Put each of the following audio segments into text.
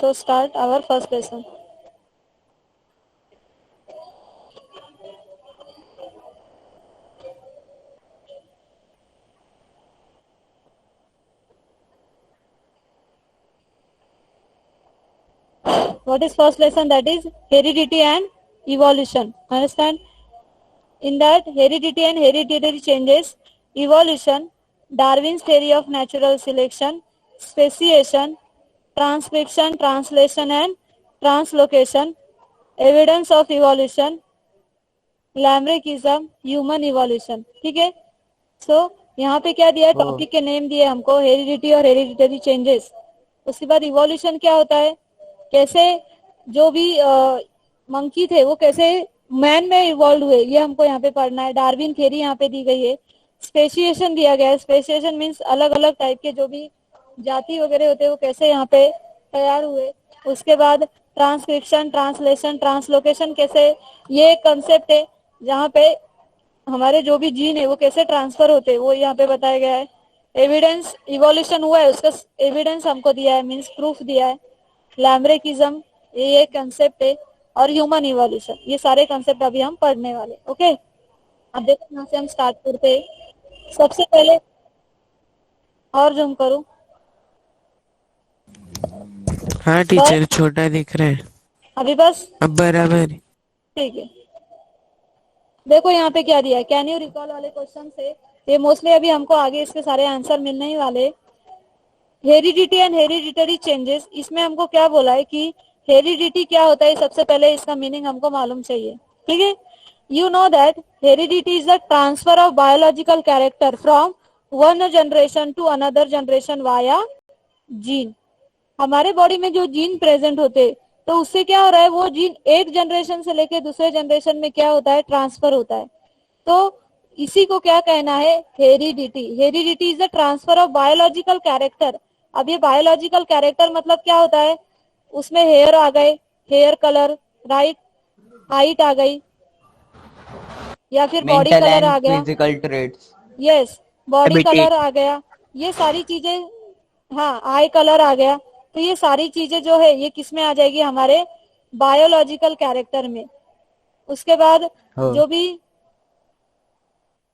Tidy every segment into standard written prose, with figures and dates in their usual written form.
So start our first lesson. What is first lesson? That is heredity and evolution. Understand? In that heredity and hereditary changes, evolution, Darwin's theory of natural selection, speciation, transcription, translation and translocation, evidence of evolution, Lamarckism, human evolution. ठीक है. सो यहाँ पे क्या दिया है, topic के name दिए हमको, हेरिडिटी और हेरिडिटरी चेंजेस. उसके बाद इवोल्यूशन क्या होता है, कैसे जो भी मंकी थे वो कैसे मैन में इवॉल्व हुए, ये हमको यहाँ पे पढ़ना है. डार्विन थ्योरी यहाँ पे दी गई है. स्पेशिएशन दिया गया है. स्पेशिएशन मीन्स अलग अलग टाइप के जो भी जाति वगैरह होते हैं वो कैसे यहाँ पे तैयार हुए. उसके बाद ट्रांसक्रिप्शन, ट्रांसलेशन, ट्रांसलोकेशन, कैसे ये एक कंसेप्ट है जहाँ पे हमारे जो भी जीन है वो कैसे ट्रांसफर होते हैं वो यहाँ पे बताया गया है. एविडेंस, इवोल्यूशन हुआ है उसका एविडेंस हमको दिया है, मीन्स प्रूफ दिया है. लैम्ब्रिकिज्म, ये एक कंसेप्ट है. और ह्यूमन इवोल्यूशन, ये सारे कंसेप्ट अभी हम पढ़ने वाले. ओके, अब देखो यहाँ से हम स्टार्ट करते हैं. सबसे पहले और जूम करूं. हाँ टीचर, छोटा दिख रहा है अभी बस अब बराबर. ठीक है. देखो यहाँ पे क्या दिया है, कैन यू रिकॉल वाले क्वेश्चन से ये मोस्टली अभी हमको आगे इसके सारे आंसर मिलने ही वाले. हेरिडिटी एंड हेरिडिटरी चेंजेस, इसमें हमको क्या बोला है कि हेरिडिटी क्या होता है, सबसे पहले इसका मीनिंग हमको मालूम चाहिए. ठीक है. You know that heredity is the transfer of biological character from one generation to another generation via gene. हमारे बॉडी में जो जीन प्रेजेंट होते तो उससे क्या हो रहा है, वो जीन एक जनरेशन से लेके दूसरे जनरेशन में क्या होता है, ट्रांसफर होता है. तो इसी को क्या कहना है, heredity. Heredity is the transfer of biological character. अब ये बायोलॉजिकल कैरेक्टर मतलब क्या होता है, उसमें हेयर आ गए, हेयर कलर, राइट, हाइट आ गई, या फिर बॉडी कलर आ गया, physical traits, yes, body colour आ गया, ये सारी चीजें. हाँ, आई कलर आ गया. तो ये सारी चीजें जो है ये किस में आ जाएगी, हमारे बायोलॉजिकल कैरेक्टर में. उसके बाद जो भी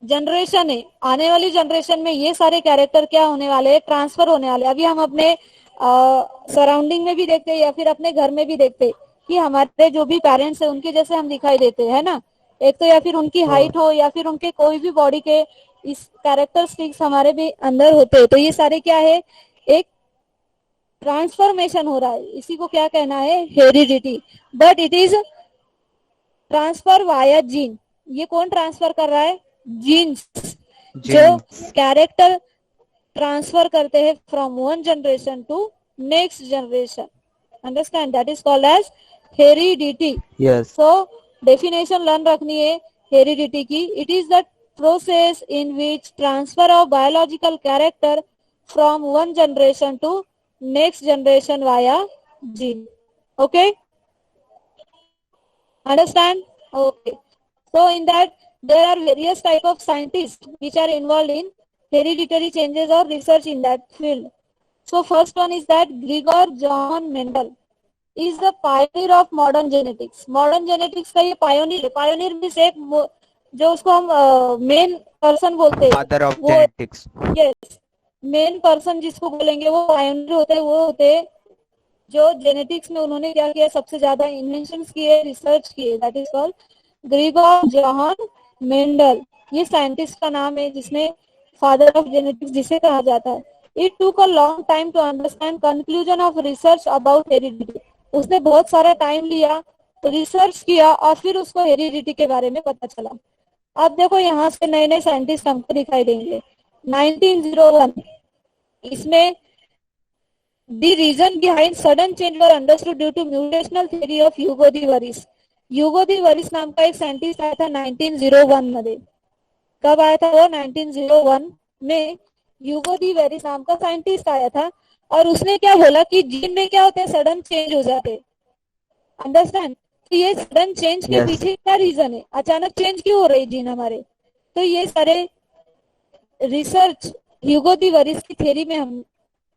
जनरेशन है, आने वाली जनरेशन में ये सारे कैरेक्टर क्या होने वाले हैं, ट्रांसफर होने वाले. अभी हम अपने सराउंडिंग में भी देखते हैं या फिर अपने घर में भी देखते हैं कि हमारे जो भी पेरेंट्स है उनके जैसे हम दिखाई देते हैं ना. एक तो या फिर उनकी हाइट हो या फिर उनके कोई भी बॉडी के इस कैरेक्टरिस्टिक्स हमारे भी अंदर होते हैं. तो ये सारे क्या है, एक ट्रांसफॉर्मेशन हो रहा है. इसी को क्या कहना है, heredity. But it is transfer via gene. ये कौन ट्रांसफर कर रहा है, जीन्स, जो कैरेक्टर ट्रांसफर करते हैं from one generation to next generation. Understand, that is called as heredity. So definition learn रखनी है हेरिडिटी की. It is the process in which transfer of biological character from one generation to next generation via gene. Okay, understand? Okay, so in that there are various type of scientists which are involved in hereditary changes or research in that field. So first one is that Gregor John Mendel is the pioneer of modern genetics. modern genetics का ये pioneer है. pioneer means एक जो उसको हम main person बोलते हैं, father of genetics. Yes, main person जिसको बोलेंगे वो पायोनियर होते हैं. वो होते हैं जो जेनेटिक्स में उन्होंने क्या किया, सबसे ज्यादा इन्वेंशंस किए, रिसर्च किए. That is called Gregor John Mendel. ये साइंटिस्ट का नाम है जिसने फादर ऑफ जेनेटिक्स जिसे कहा जाता है. It took a long time to understand conclusion of research about heredity. उसने बहुत सारा टाइम लिया, रिसर्च किया और फिर उसको हेरिडिटी के बारे में पता चला. अब देखो यहाँ से नए नए साइंटिस्ट हमको दिखाई देंगे. 1901 इसमें the reason behind sudden change were understood due to mutational theory of ह्यूगो दी वरिस. ह्यूगो दी वरिस नाम का एक साइंटिस्ट आया था 1901 मध्ये. कब आया था वो, 1901 में ह्यूगो दी वरिस नाम का साइंटिस्ट आया था. और उसने क्या बोला कि जीन में क्या होते हैं, सडन चेंज हो जाते. अंडरस्टैंड? तो ये सडन चेंज के पीछे क्या रीजन है, अचानक चेंज क्यों हो रही जीन हमारे. तो ये सारे रिसर्च ह्यूगो दी वरिस की थ्योरी में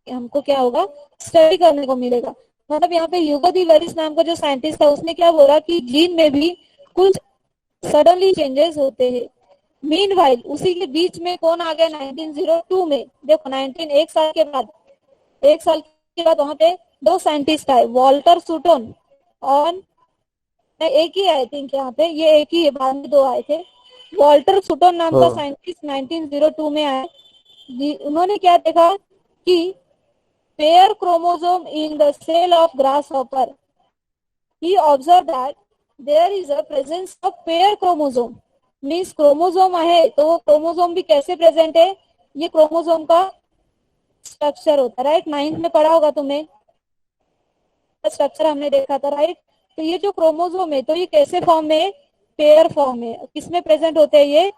हमको क्या होगा, स्टडी करने को मिलेगा. मतलब यहाँ पे ह्यूगो दी वेरिस नाम का जो साइंटिस्ट था उसने क्या बोला कि जीन में भी कुछ सडनली चेंजेस होते हैं। मीनवाइल उसी के बीच में कौन आ गया 1902 में, देखो 19 एक साल के बाद वहां पे दो साइंटिस्ट आए, वॉल्टर सूटन और एक ही आई थिंक यहाँ पे, ये एक ही है, बाद में दो आए थे। वॉल्टर सूटन नाम का Oh, साइंटिस्ट 1902 में आया। उन्होंने क्या देखा कि pair chromosome in the cell of grasshopper, he observed that there is a presence of pair chromosome, means chromosome है तो वो क्रोमोसोम भी कैसे प्रेजेंट है, ये क्रोमोसोम का स्ट्रक्चर होता है, राइट, नाइन्थ में पढ़ा होगा तुमने, स्ट्रक्चर हमने देखा था, राइट। तो ये जो क्रोमोसोम है तो ये कैसे फॉर्म में, पेयर फॉर्म में, किसमें प्रेजेंट होते हैं ये,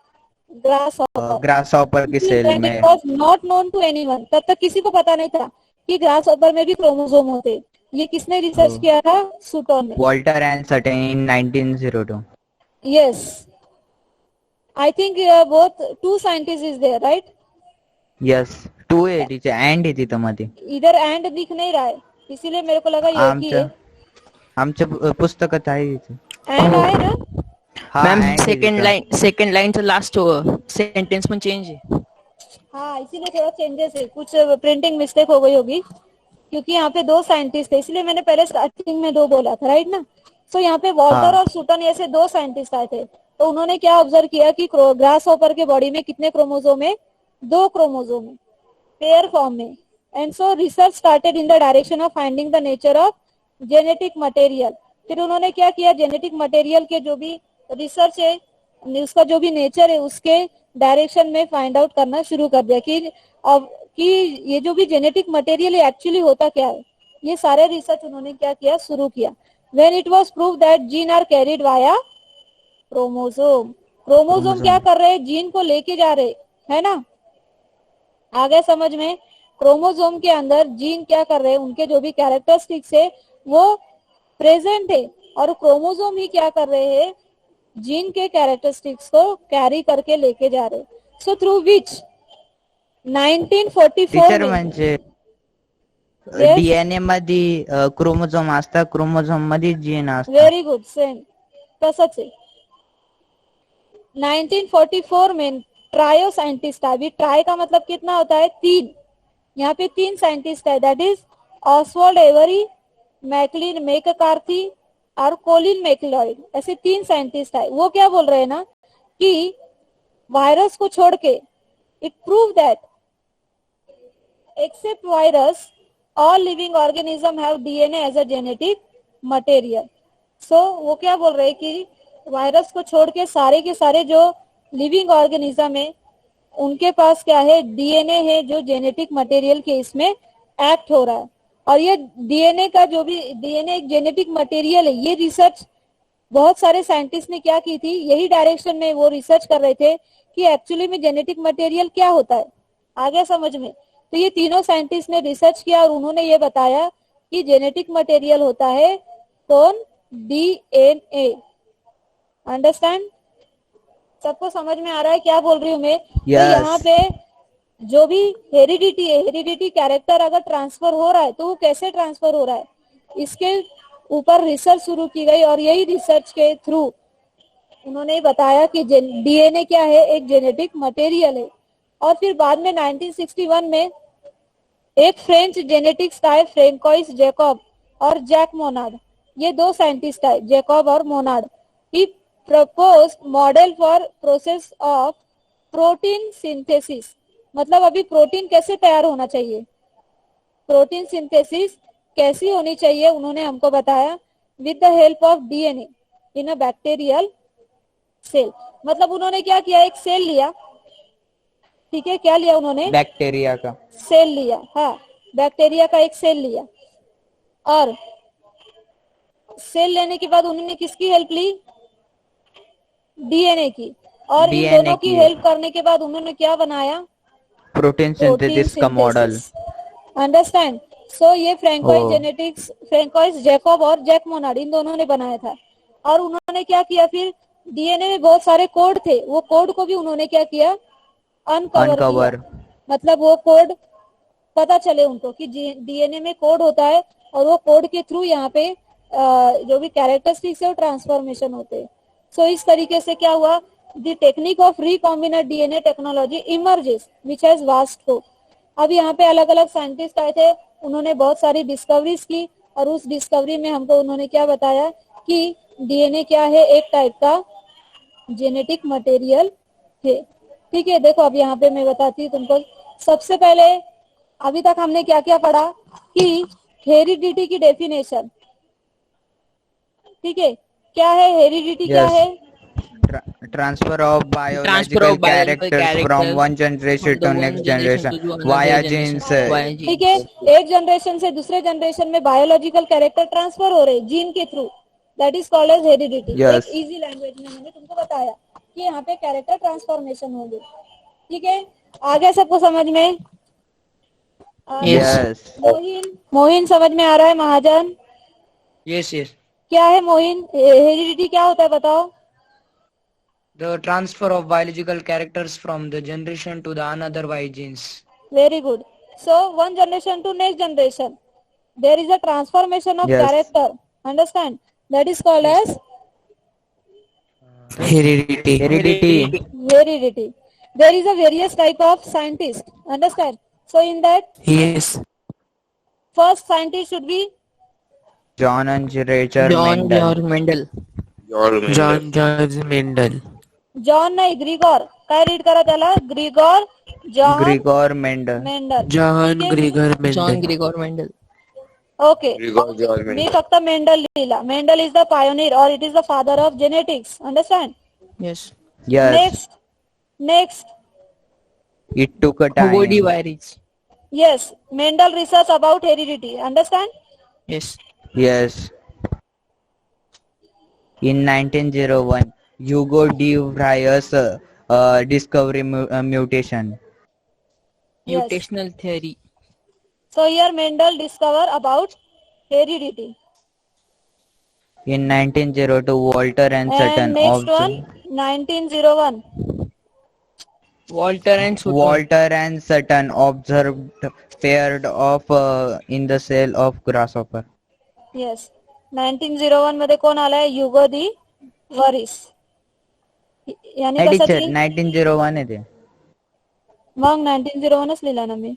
ग्रास हॉपर। ग्रास हॉपर की सेल when it में। was not known to anyone, तब तक किसी को पता नहीं था कि ग्रास हॉपर में भी क्रोमोसोम होते। ये किसने रिसर्च Oh, किया था, सूटन ने। Walter and Sutton in 1902. Yes, I think both two scientist is there, right. Yes, 280 and इथे तर मध्ये इधर एंड दिख नहीं रहा है, इसीलिए मेरे को लगा ये एक ही आमच्या है। आमच्या पुस्तकात आहे इथे। एंड आहे ना, हा मैम and आहे तिथं। सेकंड लाइन तो लास्ट सेंटेंस में चेंज है। हाँ इसीलिए थोड़ा चेंजेस है, कुछ प्रिंटिंग मिस्टेक हो गई होगी, क्योंकि यहाँ पे दो साइंटिस्ट थे, इसलिए मैंने पहले स्टार्टिंग में दो बोला था, राइट ना। सो यहाँ पे वॉल्टर हाँ और सूटन ऐसे दो साइंटिस्ट आए थे, तो उन्होंने क्या ऑब्जर्व किया कि ग्रास हॉपर के बॉडी में कितने क्रोमोसोम है, दो क्रोमोसोम है, पेयर फॉर्म में। And so research started in the direction of finding the nature of genetic material. फिर उन्होंने क्या किया, जेनेटिक मटेरियल के जो भी रिसर्च है, उसका जो भी नेचर है उसके डायरेक्शन में फाइंड आउट करना शुरू कर दिया कि अब कि ये जो भी जेनेटिक मटेरियल है एक्चुअली होता क्या है, ये सारे रिसर्च उन्होंने क्या किया, शुरू किया। When it was prove that gene are carried via chromosome, chromosome क्या क्रोमोसोम। कर रहे हैं, जीन को लेके जा रहे, है ना। आगे समझ में, क्रोमोसोम के अंदर जीन क्या कर रहे हैं, उनके जो भी कैरेक्टरिस्टिक्स है वो प्रेजेंट है, और क्रोमोसोम ही क्या कर रहे हैं, जीन के कैरेक्टरिस्टिक्स को कैरी करके लेके जा रहे। सो थ्रू विच 1944 टीचर में, म्हणजे यस डीएनए मध्ये क्रोमोझोम असतात, क्रोमोझोम मध्ये जीन असतात। वेरी गुड, सेम तसंच आहे। 1944 में ट्रायो साइंटिस्ट, अभी ट्राई का मतलब कितना होता है, तीन, यहाँ पे तीन साइंटिस्ट है, that is Oswald every, McLean McCarthy और कोलिन मैकलॉयड, ऐसे तीन साइंटिस्ट है। वो क्या बोल रहे हैं ना कि वायरस को छोड़ के it prove that except virus all living organism have DNA as a genetic material। so वो क्या बोल रहे हैं कि वायरस को छोड़ के सारे जो लिविंग ऑर्गेनिज्म है उनके पास क्या है, डीएनए है जो जेनेटिक मटेरियल के इसमें एक्ट हो रहा है। और ये डीएनए का जो भी डीएनए एक जेनेटिक मटेरियल है, ये रिसर्च बहुत सारे साइंटिस्ट ने क्या की थी, यही डायरेक्शन में वो रिसर्च कर रहे थे कि एक्चुअली में जेनेटिक मटेरियल क्या होता है, आ गया समझ में। तो ये तीनों साइंटिस्ट ने रिसर्च किया और उन्होंने ये बताया कि जेनेटिक मटेरियल होता है कौन, डीएनए। अंडरस्टैंड, सबको समझ में आ रहा है क्या बोल रही हूँ मैं। तो यहाँ यस। पे जो भी हेरिडिटी है, हेरिडिटी कैरेक्टर अगर ट्रांसफर हो रहा है तो वो कैसे ट्रांसफर हो रहा है, इसके ऊपर रिसर्च शुरू की गई, और यही रिसर्च के थ्रू उन्होंने बताया कि डीएनए क्या है, एक जेनेटिक मटेरियल है। और फिर बाद में 1961 में एक फ्रेंच जेनेटिक्स आए, फ्रेंकोइस जैकब और जैक मोनार्ड, ये दो साइंटिस्ट आए, जैकब और Monod. He propose model for process of protein synthesis, मतलब अभी प्रोटीन कैसे तैयार होना चाहिए, प्रोटीन सिंथेसिस कैसी होनी चाहिए, उन्होंने हमको बताया with the help of DNA in a bacterial cell. मतलब उन्होंने क्या किया, एक सेल लिया, ठीक है, क्या लिया उन्होंने, बैक्टीरिया का सेल लिया, हाँ बैक्टीरिया का एक सेल लिया, और सेल लेने के बाद उन्होंने किसकी हेल्प ली, डीएनए की, और इन डीएनए दोनों की की हेल्प करने के बाद उन्होंने क्या बनाया, प्रोटीन प्रोटीन सिंथेसिस का मॉडल। सिंथेसिस। अंडरस्टैंड, सो ये हो फ्रैंकोइस जेनेटिक्स, फ्रैंकोइस जैकब और जैक मोनार्ड, इन दोनों ने बनाया था। और उन्होंने क्या किया, फिर डीएनए में बहुत सारे कोड थे, वो कोड को भी उन्होंने क्या किया, अनकवर किया, अनकवर। मतलब वो कोड पता चले उनको कि डीएनए में कोड होता है, और वो कोड के थ्रू यहाँ पे जो भी कैरेक्टरिस्टिक्स है वो ट्रांसफॉर्मेशन होते हैं. सो इस तरीके से क्या हुआ, the technique of recombinant DNA technology emerges which has vast scope. अब यहाँ पे अलग अलग साइंटिस्ट आए थे, उन्होंने बहुत सारी डिस्कवरीज की और उस डिस्कवरी में हमको उन्होंने क्या बताया कि डीएनए क्या है, एक टाइप का जेनेटिक मटेरियल है. ठीक है, देखो अब यहाँ पे मैं बताती हूँ तुमको. सबसे पहले अभी तक हमने क्या क्या पढ़ा कि हेरिडिटी की डेफिनेशन. ठीक है, क्या है हेरिडिटी, क्या Yes. है? Transfer of Transfer biological of biological characters from characters one generation from the to one next generation generation to another via generation genes. via ठीक है, genes. एक जनरेशन से दूसरे जनरेशन में बायोलॉजिकल कैरेक्टर ट्रांसफर हो रहे gene के थ्रू. That is called as heredity. Yes. एक इजी लैंग्वेज में मैंने तुमको बताया कि यहाँ पे कैरेक्टर ट्रांसफॉर्मेशन होंगे. ठीक है, आगे सबको समझ में? Yes. Yes. मोहिन, मोहिन समझ में आ रहा है? महाजन Yes, yes. क्या है मोहिन, हेरिडिटी क्या होता है बताओ? The transfer of biological characters from the generation to the another by genes. Very good. So one generation to next generation, there is a transformation of Yes. character. Understand? That is called as Heredity. Heredity. heredity. There is a various type of scientist. Understand? So in that, Yes. first scientist should be John and Richard John Mendel. George Mendel. John George Mendel. John नाही, Gregor. काय read करा त्याला? Gregor John Gregor Mendel. Mendel. John ठीक आहे? Gregor John Mendel. Gregor Mendel. Okay, मी फक्त Mendel लिहिला. Mendel is the pioneer और it is the father of genetics. Understand? Yes. Yes. Next It took a time. Hugo de Virich. yes, Mendel research about heredity. Understand? Yes. Yes. In 1901, Hugo de Vries discovery mutation. Yes. Mutational theory. So here Mendel discover about heredity. In 1902, Walter and And Sutton next observed. one, 1901. Walter and Sutton. Walter and Sutton observed paired of in the cell of grasshopper. Yes. 1901 मध्ये कोण आलाय? युगो दी वरिस. यानी नाही कसं teacher ती? 1901 आहे ते. मग 1901च लिहिला ना मी.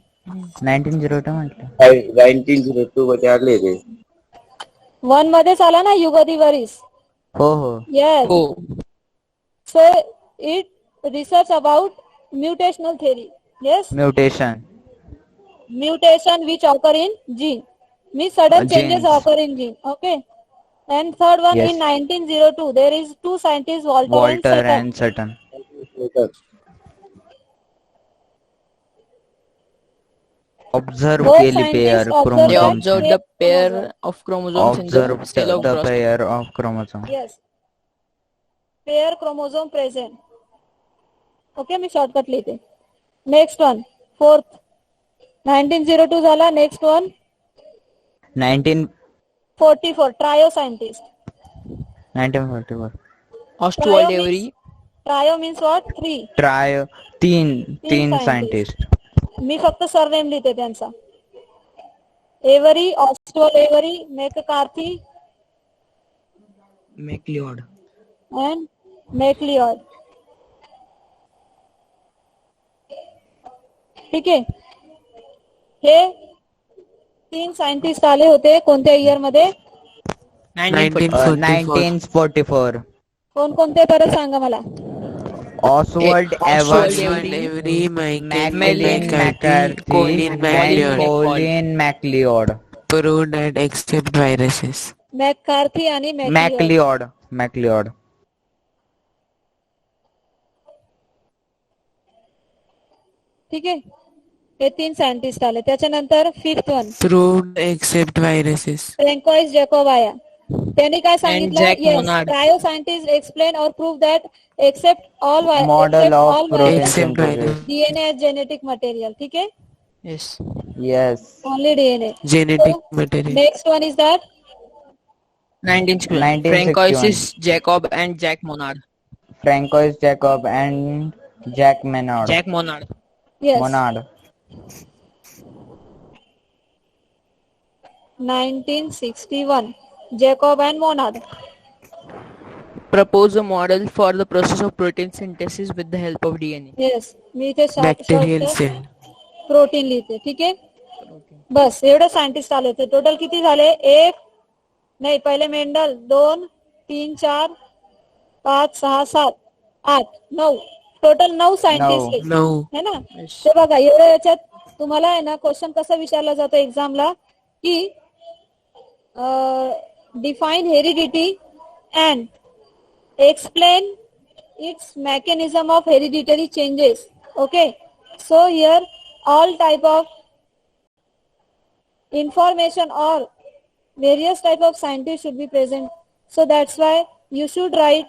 1902 म्हटलं. 1902 मध्ये आले ते. 1 मध्येच आला ना युगो दी वरिस. हो हो. Yes. Oh. So it research about mutational theory. Yes. Mutation. Mutation which occur in gene. Means sudden changes Genes. occur in gene. Okay. And third one, Yes. in 1902, there is two scientists, Walter and Walter Sutton. and Sutton. Observe Both केली pair scientists observed They that chromosomes. observed the pair of chromosomes in the Observe cell of the grasshopper. pair of chromosome. Yes. Pair chromosome present. Okay, मी shortcut लिहिते. Next one, fourth. 1902 झाला. Next one 44, trio scientist. 1944. Oswald Avery. Trio means what? 3. Try तीन scientist. scientist. मी फक्त surname लिहिते त्यांचा. Avery, ऑस्टोल Avery, McCarthy MacLeod. And MacLeod. ठीक आहे. हे 3 सायंटिस्ट आले होते कोणत्या इयर मध्ये? 1944. 1944. कोण कोणते परत सांगा मला. Oswald Oswald Avery, Avery, Michael Macmillan McCarthy, Colin and MacLeod Colin MacLeod. proved and accept viruses. मॅककार्थी आणि MacLeod. ठीक आहे. हे 3 सायंटिस्ट आले. त्याच्यानंतर fifth one, Proved accept viruses. Francois जॅकोबाया. त्यांनी काय सांगितलं? Jack yes, Monod. Trio scientist explain और prove that accept all Model of protein Accept synthesis. virus. DNA as genetic material. ठीक आहे. Yes. Yes. Only DNA. Genetic material. Next one is that 1961. Francois Jacob and Jack Monod. Francois Jacob and Jack Monod. Jack Monod. Yes. Monod. 1961. Jacob and Monod. Propose a model for the process of protein synthesis with the help of DNA. Yes, मी इथे Bacterial cell. Protein लिहिते. ठीक आहे, बस एवढे scientist आले होते. Total किती झाले? एक नाही, पहिले मेंडल, 2, 3, 4, 5, 6, 7, 8, 9, टोटल 9 सायंटिस्ट No. है ना. ते बघा, एवढ्या याच्यात तुम्हाला आहे ना क्वेश्चन कसा विचारला जातो एक्झामला की define heredity and explain its mechanism of hereditary changes. Okay, so here all type of information or various type of scientists should be present, so that's why you should write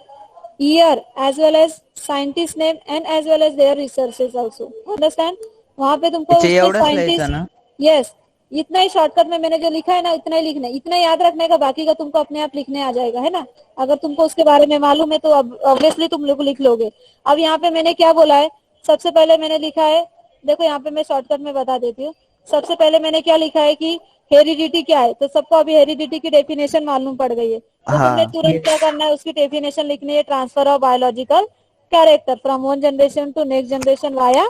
year as well as scientist name and as well as their researches also. Understand? वहाँ पे तुमको अच्छा, एवढंच लिहायचं scientist, ना? Yes, इतना ही shortcut में मैंने जो लिखा है ना इतना ही लिखना है, इतना याद रखने का, बाकी का तुमको अपने आप लिखने आ जाएगा, है ना. अगर तुमको उसके बारे में मालूम है तो ऑब्वियसली तुम लोग लिख लोगे. अब यहाँ पे मैंने क्या बोला है, सबसे पहले मैंने लिखा है, देखो यहाँ पे मैं शॉर्टकट में बता देती हूँ. सबसे पहले मैंने क्या लिखा है कि हेरिडिटी क्या है, तो सबको अभी हेरिडिटी की डेफिनेशन मालूम पड़ गई है. तो तुमने तुरंत क्या करना है, उसकी डेफिनेशन लिखनी है. Transfer of biological character from one generation to next generation via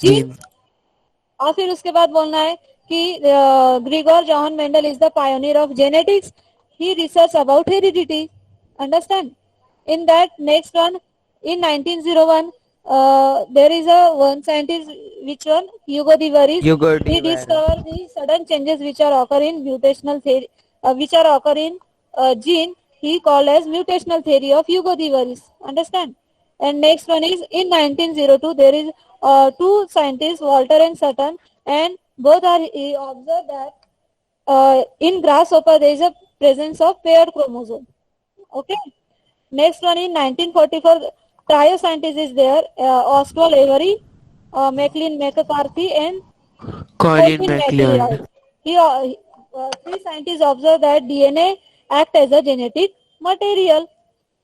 gene. और फिर उसके बाद बोलना है कि Gregor John Mendel is the pioneer of genetics. He research about heredity. Understand? In that next one, in 1901 there is a one scientist, which one, Hugo de Varis. He discovered the sudden changes which are occur in mutational theory, which are occur in gene. He called as mutational theory of Hugo de Varis. Understand? And next one is in 1902 there is two scientists, Walter and Sutton, and both are he observed that in grasshopper there is a presence of paired chromosome. Okay. Next one in 1944, trio scientist is there, Oswald Avery, McLean McCarthy, and Colin Colin McLeod. Three scientists observed that DNA act as a genetic material.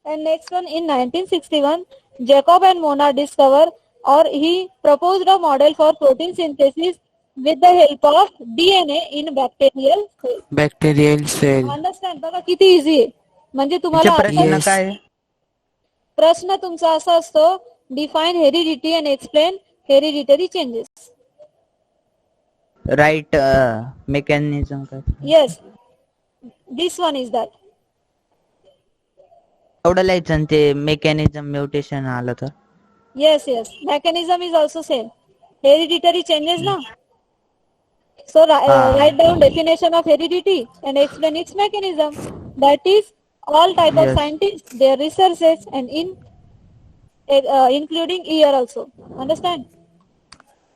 And next one in 1961, Jacob and Monod discover, or he proposed a model for protein synthesis with the help of DNA in bacterial cell. Bacterial cell. Understand? बघा किती easy आहे. म्हणजे तुम्हाला प्रश्न आता- काय? प्रश्न तुमचा असा असतो, define heredity and explain hereditary changes. Right mechanism काय? Yes, this one is that. एवढं लिहायचं आणि ते मेकॅनिझम म्युटेशन आलं तर? Yes, yes. Mechanism is also same. Hereditary changes, na? So write down definition of heredity and explain its mechanism. That is all type of Yes. scientists, their researches, and including year also. Understand?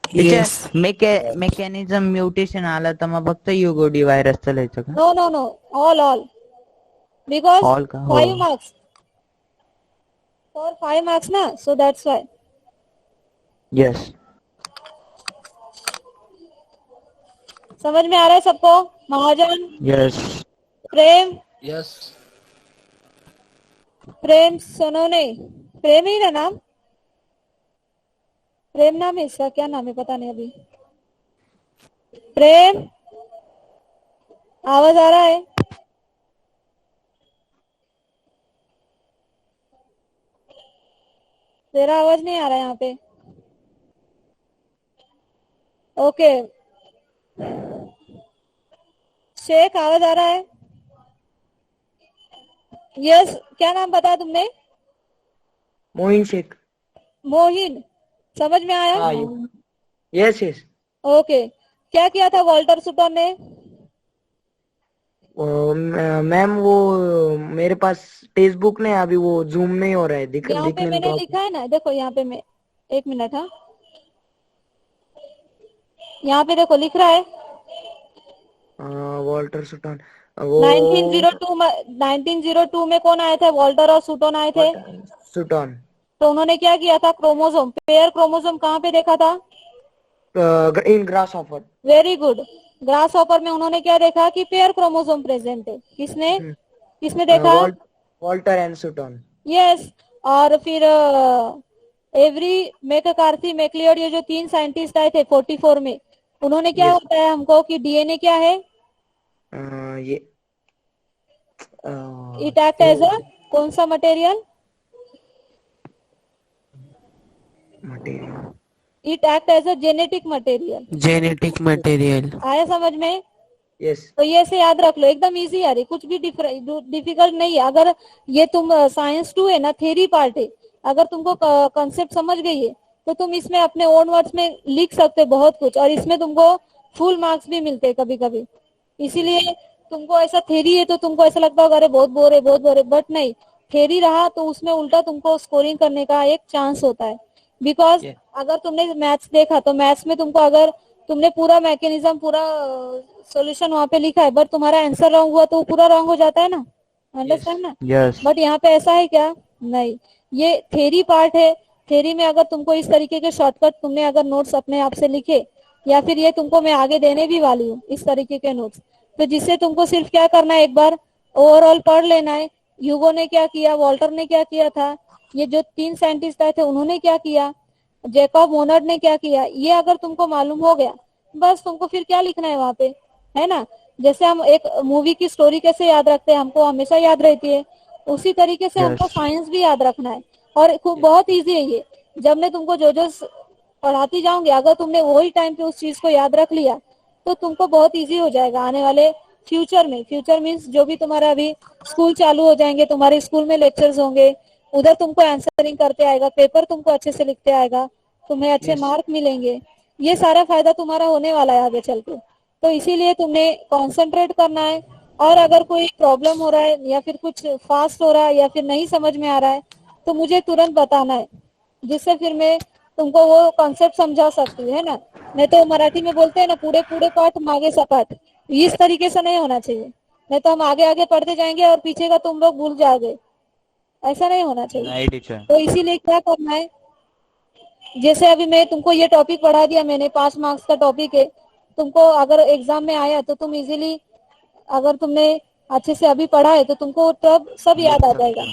Yes. Mechanism mutation आलं तर मग फक्त युगोडी व्हायरसचं लिहायचं का? No, no, no. All. Because All का? 5 हो. marks. For 5 marks, na? So that's why. Yes. समझ में आ रहा है सबको? महाजन, येस. प्रेम, Yes. प्रेम सोनोने, प्रेम ही ना नाम? प्रेम नाम है इसका, क्या नाम है पता नहीं अभी. प्रेम, आवाज आ रहा है? तेरा आवाज नहीं आ रहा है यहाँ पे. ओके. शेख, आवाज आ रहा है? यस. क्या नाम बताया तुमने? मोइन शेख. मोहिन. समझ में आया? हाँ, यस यस. ओके. क्या किया था वॉल्टर सुटन ने? मैम वो मेरे पास टेक्स्ट बुक नहीं है, अभी वो जूम नहीं हो रहा है. यहाँ पे दिखने में मैंने तो लिखा है ना, देखो यहाँ पे मैं, एक मिनट. हाँ, यहाँ पे देखो लिख रहा है वॉल्टर सुटन. वो 1902 में कौन आए थे? वॉल्टर और सुटन आए थे. सुटन. तो उन्होंने क्या किया था? क्रोमोसोम, पेयर क्रोमोसोम कहाँ पे देखा था? इन grass offer. Very good. Grass hopper में उन्होंने क्या देखा कि पेयर क्रोमोसोम प्रेजेंट है. किसने देखा? Walter and Sutton. यस. और फिर एवरी मैककार्थी, मैक्लियोड, ये जो 3 साइंटिस्ट आए थे 44 में, उन्होंने क्या बताया हमको कि डीएनए क्या है? ये इट एक्ट एज अ कौन सा material? Material. It act as a genetic material. Genetic material. आया समझ में? यस। तो ये ऐसे याद रख लो, एकदम इजी है, ये कुछ भी डिफिकल्ट नहीं है। अगर ये तुम साइंस 2 है ना, थ्योरी पार्ट है, अगर तुमको कॉन्सेप्ट समझ गई है तो तुम इसमें अपने ओन वर्ड्स में लिख सकते हो बहुत कुछ, और इसमें तुमको फुल मार्क्स भी मिलते हैं कभी कभी। इसीलिए तुमको ऐसा थ्योरी है तो तुमको ऐसा लगता होगा अरे बहुत बोर है बहुत बोर है, बट नहीं, थ्योरी रहा तो उसमें उल्टा तुमको स्कोरिंग करने का एक चांस होता है। बिकॉज अगर तुमने मैथ्स देखा तो मैथ्स में तुमको अगर तुमने पूरा मैकेनिज्म पूरा सॉल्यूशन वहां पे लिखा है, बट तुम्हारा आंसर रॉन्ग हुआ तो वो पूरा रॉन्ग हो जाता है ना, अंडरस्टैंड ना? Yes. बट यहाँ पे ऐसा है क्या? नहीं, ये थ्योरी पार्ट है। थ्योरी में अगर तुमको इस तरीके के शॉर्टकट तुमने अगर नोट्स अपने आप से लिखे, या फिर ये तुमको मैं आगे देने भी वाली हूँ इस तरीके के नोट्स, तो जिससे तुमको सिर्फ क्या करना है, एक बार ओवरऑल पढ़ लेना है। ह्यूगो ने क्या किया, वॉल्टर ने क्या किया था, ये जो 3 साइंटिस्ट आए थे उन्होंने क्या किया, जैकब मोनर्ड ने क्या किया, ये अगर तुमको मालूम हो गया, बस तुमको फिर क्या लिखना है वहां पे, है ना? जैसे हम एक मूवी की स्टोरी कैसे याद रखते हैं, हमको हमेशा याद रहती है, उसी तरीके से हमको साइंस भी याद रखना है। और खूब बहुत इजी है ये। जब मैं तुमको जो पढ़ाती जाऊंगी, अगर तुमने वही टाइम पे उस चीज को याद रख लिया तो तुमको बहुत इजी हो जाएगा आने वाले फ्यूचर में। फ्यूचर मीन्स जो भी तुम्हारा अभी स्कूल चालू हो जाएंगे, तुम्हारे स्कूल में लेक्चर्स होंगे, उधर तुमको आंसरिंग करते आएगा, पेपर तुमको अच्छे से लिखते आएगा, तुम्हें अच्छे मार्क मिलेंगे। ये सारा फायदा तुम्हारा होने वाला है आगे चल के। तो इसीलिए तुमने कंसंट्रेट करना है। और अगर कोई प्रॉब्लम हो रहा है या फिर कुछ फास्ट हो रहा है या फिर नहीं समझ में आ रहा है तो मुझे तुरंत बताना है, जिससे फिर मैं तुमको वो कॉन्सेप्ट समझा सकती हूँ, है ना? नहीं तो मराठी में बोलते हैं ना, पूरे पूरे पाठ मागे सपाट, इस तरीके से नहीं होना चाहिए। नहीं तो हम आगे आगे पढ़ते जाएंगे और पीछे का तुम लोग भूल जाओगे, ऐसा नहीं होना चाहिए। Right, teacher. तो इसीलिए क्या करना है, जैसे अभी मैं तुमको ये टॉपिक पढ़ा दिया मैंने, 5 मार्क्स का टॉपिक है, तुमको अगर एग्जाम में आया तो तुम इजीली, अगर तुमने अच्छे से अभी पढ़ा है तो तुमको तब सब याद आ जाएगा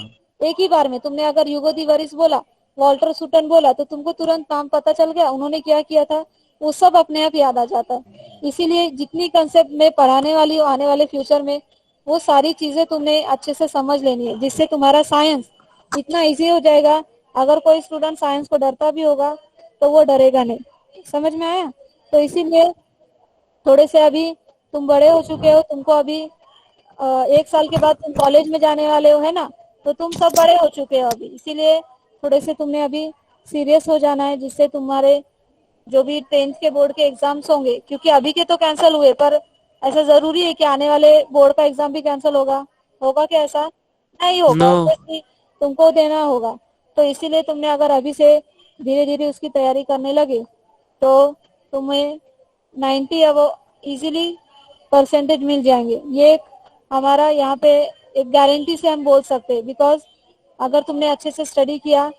एक ही बार में। तुमने अगर यूगो दी वरिस बोला, वॉल्टर सुटन बोला, तो तुमको तुरंत नाम पता चल गया, उन्होंने क्या किया था, वो सब अपने आप याद आ जाता है। इसीलिए जितनी कंसेप्ट मैं पढ़ाने वाली हूँ आने वाले फ्यूचर में, वो सारी चीजें तुमने अच्छे से समझ लेनी है, जिससे तुम्हारा साइंस इतना इजी हो जाएगा। अगर कोई स्टूडेंट साइंस को डरता भी होगा तो वो डरेगा नहीं। समझ में आया? तो इसीलिए थोड़े से अभी तुम बड़े हो चुके हो, तुमको अभी 1 साल के बाद तुम कॉलेज में जाने वाले हो, है ना? तो तुम सब बड़े हो चुके हो अभी, इसीलिए थोड़े से तुमने अभी सीरियस हो जाना है, जिससे तुम्हारे जो भी 10th के बोर्ड के एग्जाम्स होंगे, क्योंकि अभी के तो कैंसिल हुए, पर ऐसा जरूरी है कि आने वाले बोर्ड का एग्जाम भी कैंसिल होगा? होगा क्या ऐसा? नहीं होगा, No. ऑब्वियसली तुमको देना होगा। तो इसीलिए तुमने अगर अभी से धीरे धीरे उसकी तैयारी करने लगे तो तुम्हें 90 अब इजीली परसेंटेज मिल जाएंगे। ये एक हमारा यहाँ पे एक गारंटी से हम बोल सकते हैं, बिकॉज अगर तुमने अच्छे से स्टडी किया,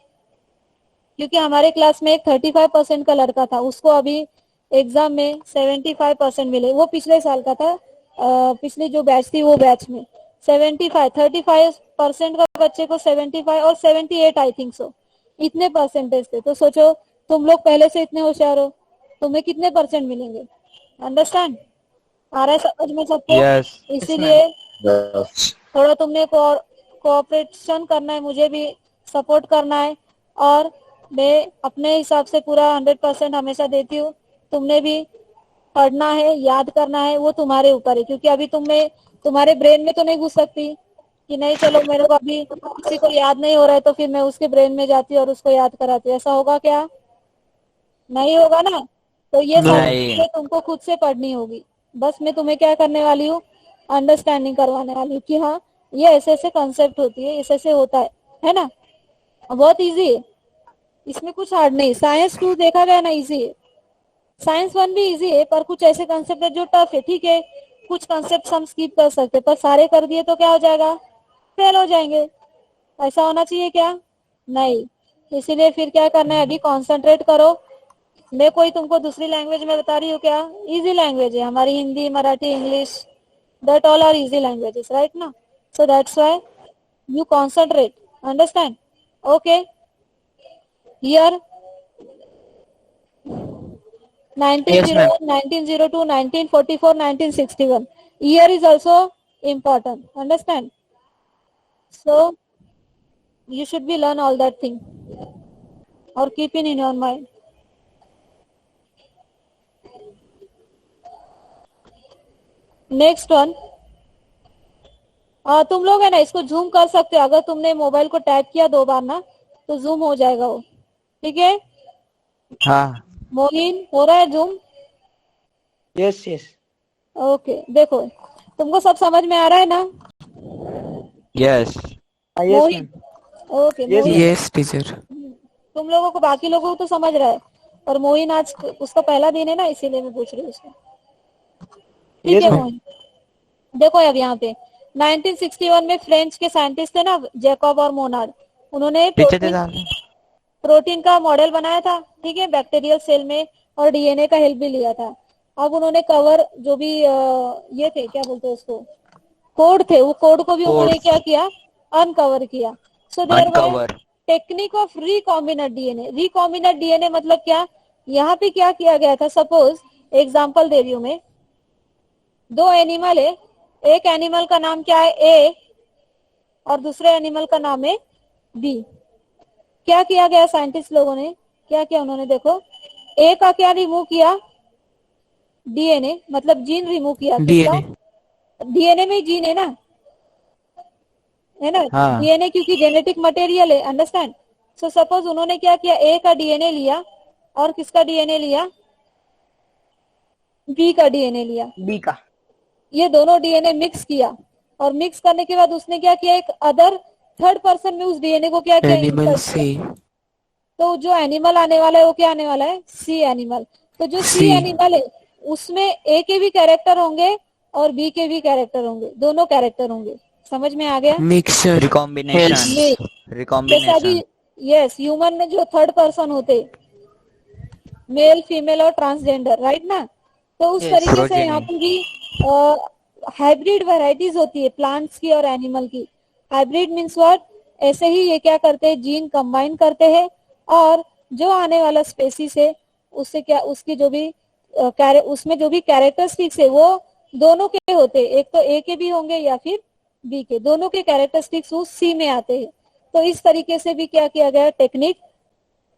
क्योंकि हमारे क्लास में एक 35% का लड़का था, उसको अभी एग्जाम में 75% मिले, वो पिछले साल का था, पिछली जो बैच थी वो बैच में 35% का बच्चे को 75 और 78 आई थिंक सो, इतने परसेंटेज थे। तो सोचो तुम लोग पहले से इतने होशियार हो, तुम्हें कितने परसेंट मिलेंगे? अंडरस्टैंड? आ रहा है समझ में सबको? Yes. इसीलिए Yes. थोड़ा तुमने कोऑपरेशन करना है, मुझे भी सपोर्ट करना है, और मैं अपने हिसाब से पूरा 100% हमेशा देती हूँ। तुमने भी पढ़ना है, याद करना है, वो तुम्हारे ऊपर है, क्योंकि अभी तुम्हारे ब्रेन में तो नहीं घुस सकती कि नहीं चलो मेरे को अभी किसी को याद नहीं हो रहा है तो फिर मैं उसके ब्रेन में जाती और उसको याद कराती, ऐसा होगा क्या? नहीं होगा ना? तो ये No. सारी चीजें तुमको खुद से पढ़नी होगी। बस मैं तुम्हें क्या करने वाली हूँ, अंडरस्टैंडिंग करवाने वाली हूँ कि हाँ ये ऐसे ऐसे कंसेप्ट होती है, ऐसे ऐसे होता है ना? बहुत इजी है, इसमें कुछ हार्ड नहीं। साइंस 2 देखा गया ना, इजी है। साइंस 1 भी इजी है, पर कुछ ऐसे कंसेप्ट है जो टफ है, ठीक है? कुछ कंसेप्ट हम स्किप कर सकते, पर सारे कर दिए तो क्या हो जाएगा, फेल हो जाएंगे। ऐसा होना चाहिए क्या? नहीं। इसीलिए फिर क्या करना है, अभी कॉन्सेंट्रेट करो। मैं कोई तुमको दूसरी लैंग्वेज में बता रही हूँ क्या? इजी लैंग्वेज है हमारी, Hindi, Marathi, English, that all are easy languages, right ना? So that's why you concentrate, understand? Okay, here 1901, 1902, 1944, 1961, Ear is also important. Understand? So you should be learn all that thing or keep in your mind. Next one, तुम लोग है ना इसको zoom कर सकते हो, अगर तुमने मोबाइल को टैप किया 2 बार ना तो जूम हो जाएगा वो, ठीक है? हाँ मोहिन हो रहा है जूम? यस यस ओके, देखो तुमको सब समझ में आ रहा है ना? Yes yes Mohin, okay Yes, Mohin, Yes, teacher. तुम लोगों को बाकी लोगों को तो समझ रहा है, और मोहिन आज उसका पहला दिन है ना, इसीलिए मैं पूछ रही हूँ उसको। ठीक Yes, है ma'am. मोहिन, देखो अब यहाँ पे 1961 में फ्रेंच के साइंटिस्ट थे ना, जैकब और मोनार्ड, उन्होंने प्रोटीन का मॉडल बनाया था, ठीक है, बैक्टीरियल सेल में, और डीएनए का हेल्प भी लिया था। अब उन्होंने कवर जो भी ये थे, क्या बोलते हैं उसको, कोड थे, वो कोड को भी उन्होंने क्या किया, अनकवर किया। So there were technique of recombinant DNA. Recombinant DNA मतलब क्या, यहाँ पे क्या किया गया था, सपोज एग्जांपल दे रही हूँ मैं, 2 एनिमल है, एक एनिमल का नाम क्या है ए और दूसरे एनिमल का नाम है बी। क्या किया गया साइंटिस्ट लोगों ने, क्या किया उन्होंने, देखो ए का क्या रिमूव किया, डीएनए, मतलब जीन रिमूव किया। DNA. डीएनए में जीन है ना, है ना? हाँ। डीएनए क्योंकि जेनेटिक मटेरियल है, अंडरस्टैंड? सो सपोज उन्होंने क्या किया, ए का डीएनए लिया और किसका डीएनए लिया, बी का डीएनए लिया, बी का, ये दोनों डीएनए मिक्स किया, और मिक्स करने के बाद उसने क्या किया, एक अदर थर्ड पर्सन में उस डीएनए को क्या किया, Animal insert किया। C. तो जो एनिमल आने वाला है वो क्या आने वाला है, सी एनिमल। तो जो सी C. एनिमल है उसमें ए के भी कैरेक्टर होंगे और बी के भी कैरेक्टर होंगे, दोनों कैरेक्टर होंगे। समझ में आ गया? Mixture. रिकॉम्बिनेशन जैसे रिकॉम्बिनेशन अभी यस, ह्यूमन में जो थर्ड पर्सन होते, मेल फीमेल और ट्रांसजेंडर, राइट ना? तो उस तरीके से यहाँ पर भी हाइब्रिड वैरायटीज होती है प्लांट्स की और एनिमल की। हाइब्रिड मीन्स व्हाट, ऐसे ही ये क्या करते हैं, जीन कंबाइन करते हैं, और जो आने वाला स्पेसीज है उससे क्या, उसकी जो भी उसमें जो भी कैरेक्टरिस्टिक्स है वो दोनों के होते हैं, एक तो ए के भी होंगे या फिर बी के, दोनों के कैरेक्टरिस्टिक्स उस सी में आते हैं। तो इस तरीके से भी क्या किया गया, टेक्निक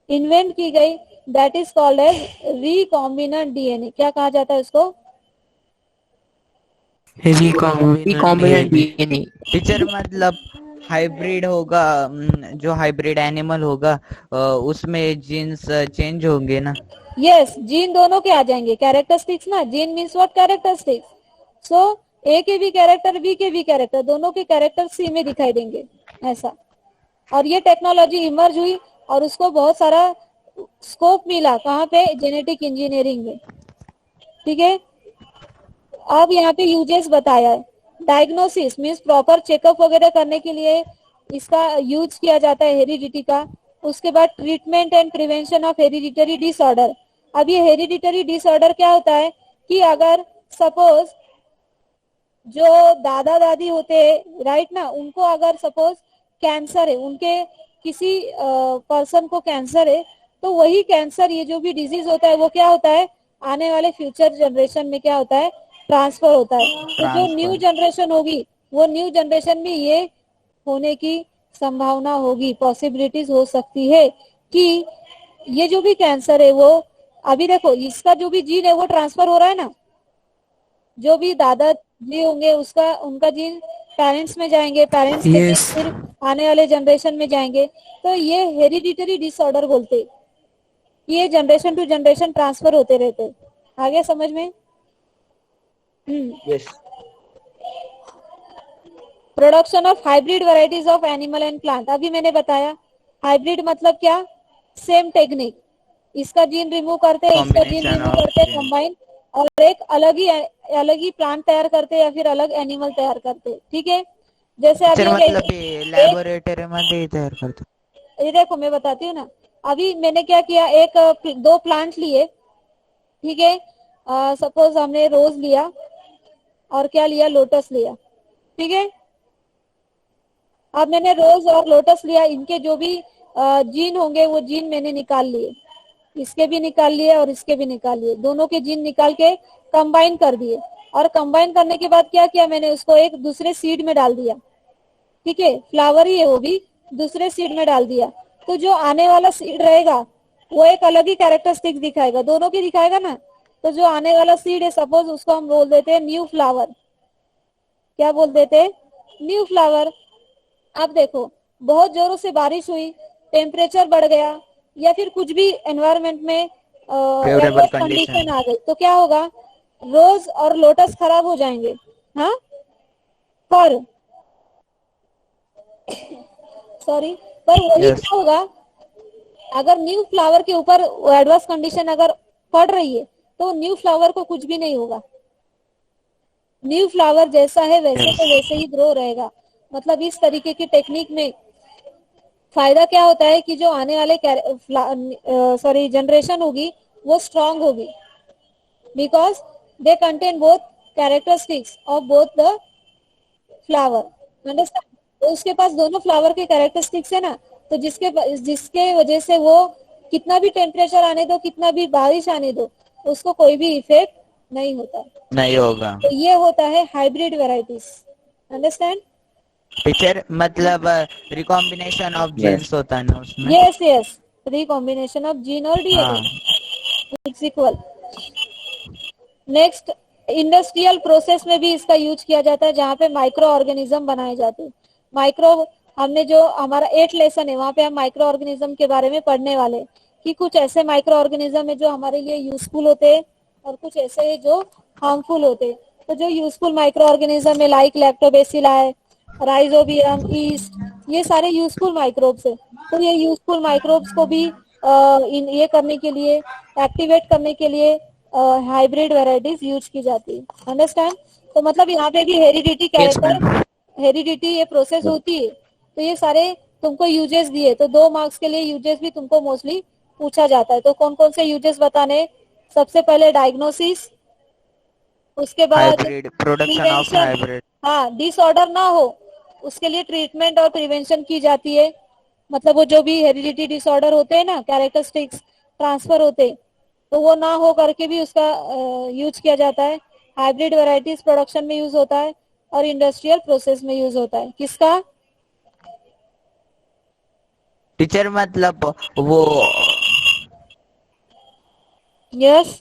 इन्वेंट की गई, that is called as recombinant DNA. क्या कहा जाता है उसको? Recombinant DNA. टीचर मतलब हाइब्रिड होगा, जो हाइब्रिड एनिमल होगा उसमें जीन्स चेंज होंगे ना? यस, जीन दोनों के आ जाएंगे, कैरेक्टरिस्टिक्स ना, जीन मीन्स व्हाट, कैरेक्टरिस्टिक्स। सो ए के भी कैरेक्टर, बी के भी कैरेक्टर, दोनों के कैरेक्टर सी में दिखाई देंगे, ऐसा। और ये टेक्नोलॉजी इमर्ज हुई और उसको बहुत सारा स्कोप मिला, कहाँ पे, जेनेटिक इंजीनियरिंग में, ठीक है। अब यहाँ पे यूजेस बताया है, डायग्नोसिस मीन्स प्रॉपर चेकअप वगैरह करने के लिए इसका यूज किया जाता है, हेरिडिटी का। उसके बाद treatment and prevention of hereditary disorder. अब ये हेरिडिटरी डिसऑर्डर क्या होता है कि अगर सपोज जो दादा दादी होते हैं, राइट ना, उनको अगर सपोज कैंसर है, उनके किसी पर्सन को कैंसर है, तो वही कैंसर, ये जो भी डिजीज होता है वो क्या होता है, आने वाले फ्यूचर जनरेशन में क्या होता है, ट्रांसफर होता है। तो जो न्यू जनरेशन होगी, वो न्यू जनरेशन में ये होने की संभावना होगी, पॉसिबिलिटीज हो सकती है कि ये जो भी कैंसर है वो, अभी देखो इसका जो भी जीन है वो ट्रांसफर हो रहा है ना, जो भी दादा जी होंगे उसका, उनका जीन पेरेंट्स में जाएंगे, पेरेंट्स के जीन फिर आने वाले जनरेशन में जाएंगे। तो ये हेरिडिटरी डिसऑर्डर बोलते हैं, ये जनरेशन टू जनरेशन ट्रांसफर होते रहते। आगे समझ में? Yes. Production of hybrid varieties of animal and plant. अभी मैंने बताया हाइब्रिड मतलब क्या, सेम टेक्निक, इसका जीन रिमूव करते हैं, इसका जीन रिमूव करते हैं, कंबाइन, और एक अलग ही प्लांट तैयार करते हैं या फिर अलग एनिमल तैयार करते हैं, ठीक है। जैसे अभी मतलब लैबोरेटरी में तैयार करते, ये देखो मैं बताती हूँ ना, अभी मैंने क्या किया, एक 2 प्लांट लिए, ठीक है, सपोज हमने रोज लिया और क्या लिया, लोटस लिया, ठीक है। अब मैंने रोज और लोटस लिया, इनके जो भी जीन होंगे वो जीन मैंने निकाल लिए, इसके भी निकाल लिए और इसके भी निकाल लिए, दोनों के जीन निकाल के कंबाइन कर दिए। और कंबाइन करने के बाद क्या किया मैंने, उसको एक दूसरे सीड में डाल दिया, ठीक है, फ्लावर ही है वो भी, दूसरे सीड में डाल दिया, तो जो आने वाला सीड रहेगा वो एक अलग ही कैरेक्टरिस्टिक्स दिखाएगा, दोनों की दिखाएगा ना। तो जो आने वाला सीड है सपोज उसको हम बोल देते हैं न्यू फ्लावर, क्या बोल देते हैं, न्यू फ्लावर। अब देखो बहुत जोरों से बारिश हुई, टेम्परेचर बढ़ गया, या फिर कुछ भी एनवायरमेंट में फेवरेबल कंडीशन कंडीशन। आ गई, तो क्या होगा, रोज और लोटस खराब हो जाएंगे। हाँ, पर सॉरी, पर वही यस क्या होगा, अगर न्यू फ्लावर के ऊपर एडवर्स कंडीशन अगर पड़ रही है तो न्यू फ्लावर को कुछ भी नहीं होगा, न्यू फ्लावर जैसा है वैसे यस तो वैसे ही ग्रो रहेगा। मतलब इस तरीके की टेक्निक में फायदा क्या होता है कि जो आने वाले सॉरी जनरेशन होगी वो स्ट्रांग होगी, because they contain both characteristics of both the flower, understand. तो उसके पास दोनों फ्लावर के कैरेक्टरिस्टिक्स है ना, तो जिसके वजह से वो कितना भी टेम्परेचर आने दो, कितना भी बारिश आने दो, उसको कोई भी इफेक्ट नहीं होता। नहीं होगा। तो ये होता है हाइब्रिड वेराइटीज, अंडरस्टैंड। टीचर मतलब रिकॉम्बिनेशन ऑफ जीन्स होता है ना उसमें। Yes yes, recombination of gene और हाँ DNA it's equal. Next, industrial process में भी इसका यूज किया जाता है जहाँ पे माइक्रो ऑर्गेनिज्म बनाए जाते हैं। माइक्रो, हमने जो हमारा 8 लेसन है वहाँ पे हम माइक्रो ऑर्गेनिज्म के बारे में पढ़ने वाले हैं कि कुछ ऐसे माइक्रो ऑर्गेनिज्म है जो हमारे लिए यूजफुल होते हैं और कुछ ऐसे है जो हार्मफुल होते हैं। तो जो यूजफुल माइक्रो ऑर्गेनिज्म है लाइक लैक्टोबेसिलाई, राइजोबियम, ईस्ट, ये सारे यूजफुल माइक्रोब्स है। तो ये यूजफुल माइक्रोब्स को भी ये करने के लिए, एक्टिवेट करने के लिए हाइब्रिड वेराइटीज यूज की जाती है, अंडरस्टैंड। तो मतलब यहाँ पे भी heredity yes character, ma'am. Heredity ये प्रोसेस होती है। तो ये सारे तुमको यूजेस दिए, तो 2 मार्क्स के लिए यूजेस भी तुमको मोस्टली पूछा जाता है। तो कौन कौन से यूजेस बताने, सबसे पहले डायग्नोसिस, उसके बाद hybrid, production of prevention, hybrid. हाँ डिसऑर्डर ना हो उसके लिए ट्रीटमेंट और प्रिवेंशन की जाती है। मतलब वो जो भी हेरिडिटी डिसऑर्डर होते हैं ना, कैरेक्टरिस्टिक्स ट्रांसफर होते, तो वो ना हो करके भी उसका यूज किया जाता है। हाइब्रिड वैरायटीज प्रोडक्शन में यूज होता है और इंडस्ट्रियल प्रोसेस में यूज होता है, किसका। टीचर मतलब वो यस,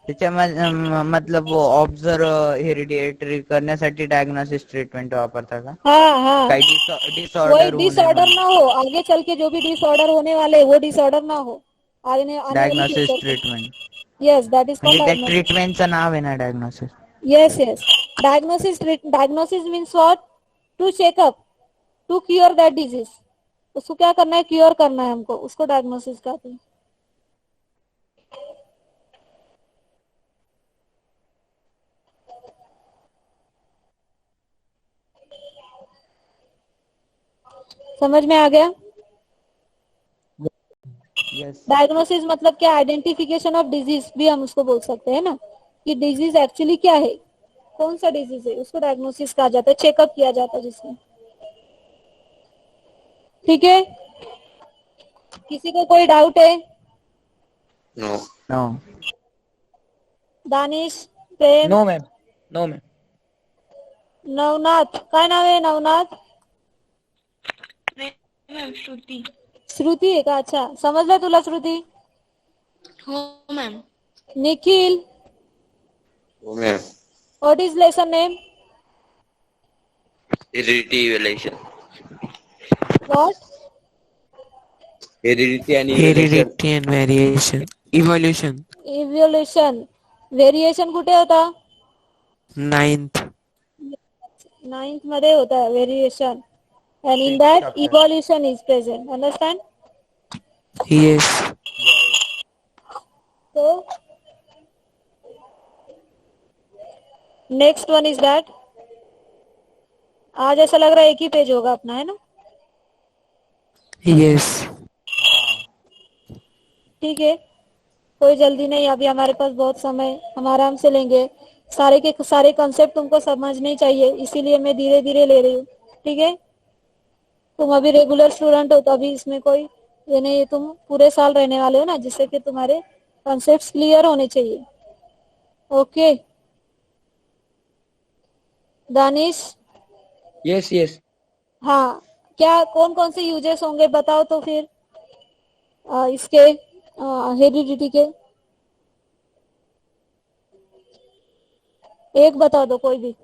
टीचर मतलब वो ऑब्झर्व हेरिडिटरी करण्यासाठी डायग्नोसिस ट्रीटमेंट वापरता का? हाँ हाँ, काही कोई डिसऑर्डर होऊ नये डिसऑर्डर म्हणून ना हो, आगे चल के जो भी डिसऑर्डर होने वाले वो डिसऑर्डर ना हो आने आने वाले डायग्नोसिस फ्यूचर में। Treatment. Yes, that is called म्हणजे त्या डायग्नोसिस। ट्रीटमेंटचं नाव आहे ना diagnosis. Yes, yes. Diagnosis means what? To check up, to cure that disease. उसको क्या करना है, क्योर करना है हमको, उसको डायग्नोसिस कहते हैं। समझ में आ गया। यस डायग्नोसिस मतलब क्या, आइडेंटिफिकेशन ऑफ डिजीज भी हम उसको बोल सकते हैं ना, कि डिजीज एक्चुअली क्या है, कौन सा डिजीज है, उसको डायग्नोसिस कहा जाता है, चेकअप किया जाता है जिसमें। ठीक है, किसी को कोई डाउट है। नो। नो। दानिश, प्रेम, No, ma'am. No, ma'am. Navnath, काय नाव आहे नवनाथ, श्रुती. श्रुती आहे का, अच्छा समजलं तुला श्रुती। हो मॅम. निखिल, हो ma'am. What is lesson name, heredity evaluation. What, heredity आणि evaluation. Heredity and variation. Evolution. Evolution, variation कुठे होता, 9th. 9th मध्ये होता variation, and in that evolution is present, understand. Yes. So next one is that, आज ऐसा लग रहा है एक ही पेज होगा अपना, है ना। Yes. ठीक है, कोई जल्दी नहीं, अभी हमारे पास बहुत समय, हम आराम से लेंगे। सारे के सारे कंसेप्ट तुमको समझने चाहिए, इसीलिए मैं धीरे धीरे ले रही हूँ, ठीक है। तुम अभी रेगुलर स्टूडेंट हो तो अभी इसमें कोई ये नहीं है, तुम पूरे साल रहने वाले हो ना, जिससे कि तुम्हारे कंसेप्ट क्लियर होने चाहिए। Okay, Danish, Yes, yes. हाँ, क्या कौन कौन से यूजेस होंगे बताओ तो फिर इसके हेरिडिटी के एक बता दो कोई भी।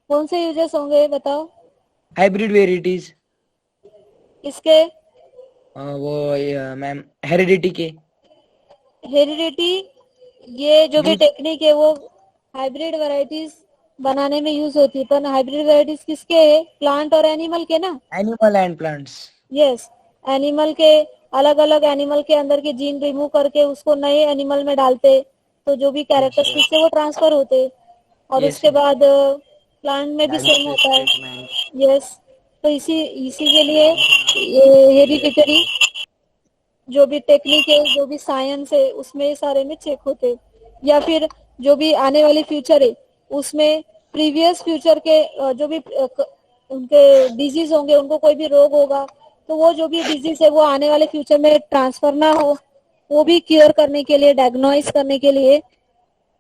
कौन से यूजेस होंगे बताओ Hybrid varieties. इसके। वो मैम हेरिडिटी के। हेरिडिटी, ये जो भी Use टेक्निक है वो हाइब्रिड वैरायटीज बनाने में यूज होती है, पर हाइब्रिड वैरायटीज किसके है? प्लांट और एनिमल के ना। animal and plants. Yes, animal के, अलग अलग एनिमल के अंदर के जीन रिमूव करके उसको नए एनिमल में डालते, तो जो भी कैरेक्टरिस्टिक्स है वो ट्रांसफर होते, और Yes, उसके yes. बाद प्लांट में भी सेम होता है। यस, तो इसी इसी के लिए ये हेरिडिटरी जो भी टेक्निक है, जो भी साइंस है, उसमें सारे में चेक होते, या फिर जो भी आने वाली फ्यूचर है उसमें प्रीवियस फ्यूचर के जो भी उनके डिजीज होंगे, उनको कोई भी रोग होगा, तो वो जो भी डिजीज है वो आने वाले फ्यूचर में ट्रांसफर ना हो, वो भी क्योर करने के लिए, डायग्नोज करने के लिए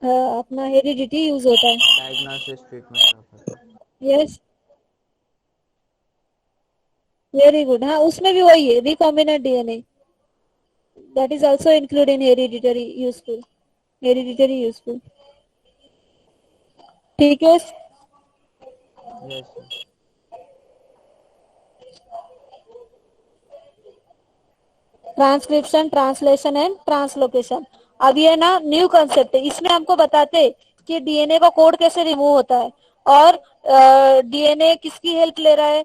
अपना हेरिडिटी यूज होता है। Diagnosis treatment. Yes, very good. हाँ, उसमें भी वही है, recombinant DNA, that is also included in hereditary useful। ठीक है। Yes. Transcription, translation and translocation, अब ये ना न्यू कंसेप्ट है, इसमें हमको बताते कि डीएनए का कोड कैसे रिमूव होता है, और डीएनए किसकी हेल्प ले रहा है,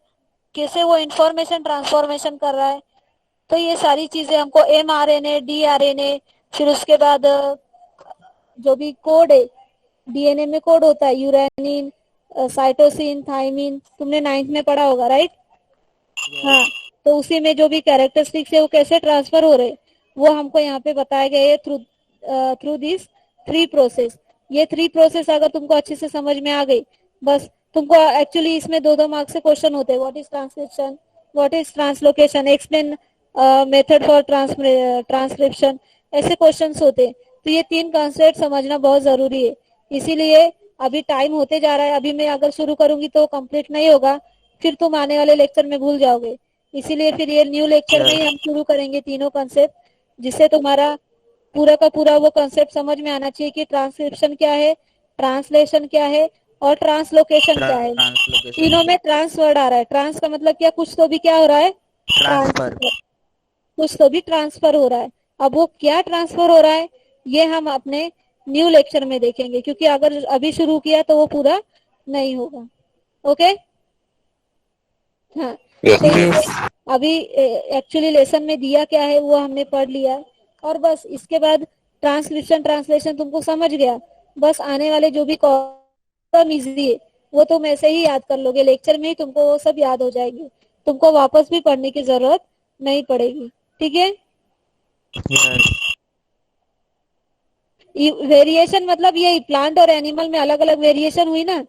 कैसे वो इंफॉर्मेशन ट्रांसफॉर्मेशन कर रहा है, तो ये सारी चीजें हमको mRNA, डीआरएनए, फिर उसके बाद जो भी कोड है डीएनए में कोड होता है, यूरेनिन, साइटोसिन, थाइमिन, तुमने 9th में पढ़ा होगा, राइट? हाँ, तो उसी में जो भी कैरेक्टरिस्टिक्स है वो कैसे ट्रांसफर हो रहे, वो हमको यहाँ पे बताया गया है थ्रू दिस 3 प्रोसेस। ये 3 प्रोसेस अगर तुमको अच्छे से समझ में आ गई, बस तुमको एक्चुअली इसमें 2-2 मार्क्स से क्वेश्चन होते हैं, what is transcription, what is translocation, explain method for transcription, ऐसे क्वेश्चंस होते हैं। तो ये 3 कॉन्सेप्ट समझना बहुत जरूरी है, इसीलिए अभी टाइम होते जा रहा है, अभी मैं अगर शुरू करूंगी तो कंप्लीट नहीं होगा, फिर तुम आने वाले लेक्चर में भूल जाओगे, इसीलिए फिर ये न्यू लेक्चर में ही हम शुरू करेंगे तीनों कॉन्सेप्ट, जिससे तुम्हारा पूरा का पूरा वो कॉन्सेप्ट समझ में आना चाहिए कि ट्रांसक्रिप्शन क्या है, ट्रांसलेशन क्या है, और ट्रांसलोकेशन क्या है। तीनों में ट्रांस वर्ड आ रहा है, ट्रांस का मतलब क्या, कुछ तो भी क्या हो रहा है, ट्रांसफर। कुछ तो भी ट्रांसफर हो रहा है। अब वो क्या ट्रांसफर हो रहा है ये हम अपने न्यू लेक्चर में देखेंगे, क्योंकि अगर अभी शुरू किया तो वो पूरा नहीं होगा। ओके, हाँ, Yes, तो ma'am. Yes. अभी एक्चुअली लेसन में दिया क्या है वो हमने पढ़ लिया है, और बस इसके बाद ट्रांसलेशन, ट्रांसलेशन तुमको समझ गया, बस आने वाले जो भी कॉलम इजी है वो तुम ऐसे ही याद कर लोगे, लेक्चर में ही तुमको वो सब याद हो जाएगी, तुमको वापस भी पढ़ने की जरूरत नहीं पड़ेगी। ठीक है, Yes. वेरिएशन मतलब ये प्लांट और एनिमल में अलग अलग वेरिएशन हुई ना,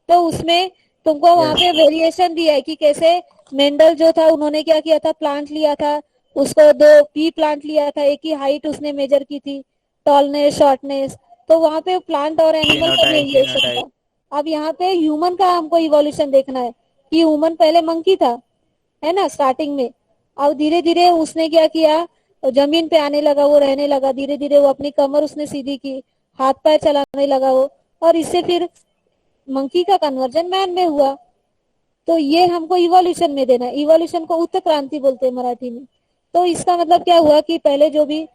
तो उसमें तुमको वहां पे वेरिएशन दिया है कि कैसे मेंडल जो था उन्होंने क्या किया था, प्लांट लिया था, उसको 2 पी प्लांट लिया था, एक ही हाइट उसने मेजर की थी, टॉलनेस, शॉर्टनेस, तो वहां पे प्लांट और एनिमल का वेरिएशन था। अब यहाँ पे ह्यूमन का हमको इवोल्यूशन देखना है कि ह्यूमन पहले मंकी था, है ना, स्टार्टिंग में, अब धीरे धीरे उसने क्या किया, जमीन पे आने लगा, वो रहने लगा, धीरे धीरे वो अपनी कमर उसने सीधी की, हाथ पैर चलाने लगा वो, और इससे फिर मंकी का कन्वर्जन मैन में हुआ। तो ये हमको इवोल्यूशन में देना है, इवोल्यूशन को उत्क्रांति बोलते हैं मराठी में। तो इसका मतलब क्या हुआ कि पहले जो भी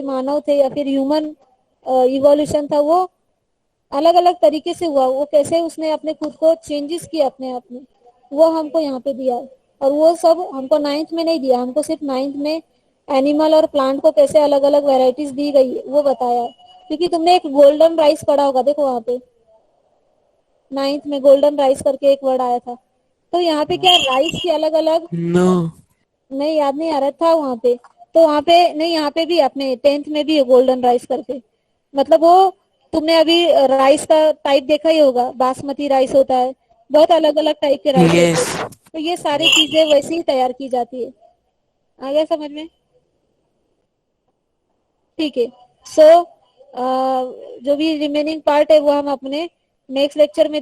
मानव थे या फिर ह्यूमन इवोल्यूशन था वो अलग अलग तरीके से हुआ, वो कैसे उसने अपने खुद को चेंजेस किए अपने आप में, वो हमको यहाँ पे दिया है, और वो सब हमको 9th में नहीं दिया, हमको सिर्फ 9th में एनिमल और प्लांट को कैसे अलग अलग वेराइटीज दी गई है वो बताया है। क्योंकि तुमने एक गोल्डन राइस पढ़ा होगा, देखो वहां पे 9th में गोल्डन राइस करके एक वर्ड आया था, तो यहाँ पे क्या राइस की अलग अलग, No. नहीं याद नहीं आ रहा था वहां पे, तो वहां पे नहीं, यहाँ पे भी अपने 10th में भी है गोल्डन राइस करके, मतलब वो तुमने अभी राइस का टाइप देखा ही होगा, बासमती राइस होता है, बहुत अलग अलग टाइप के राइस होते Yes. हैं, तो ये सारी चीजें वैसे ही तैयार की जाती है। आ गया समझ में? ठीक है। सो जो भी रिमेनिंग पार्ट है वो हम अपने नेक्स्ट लेक्चर में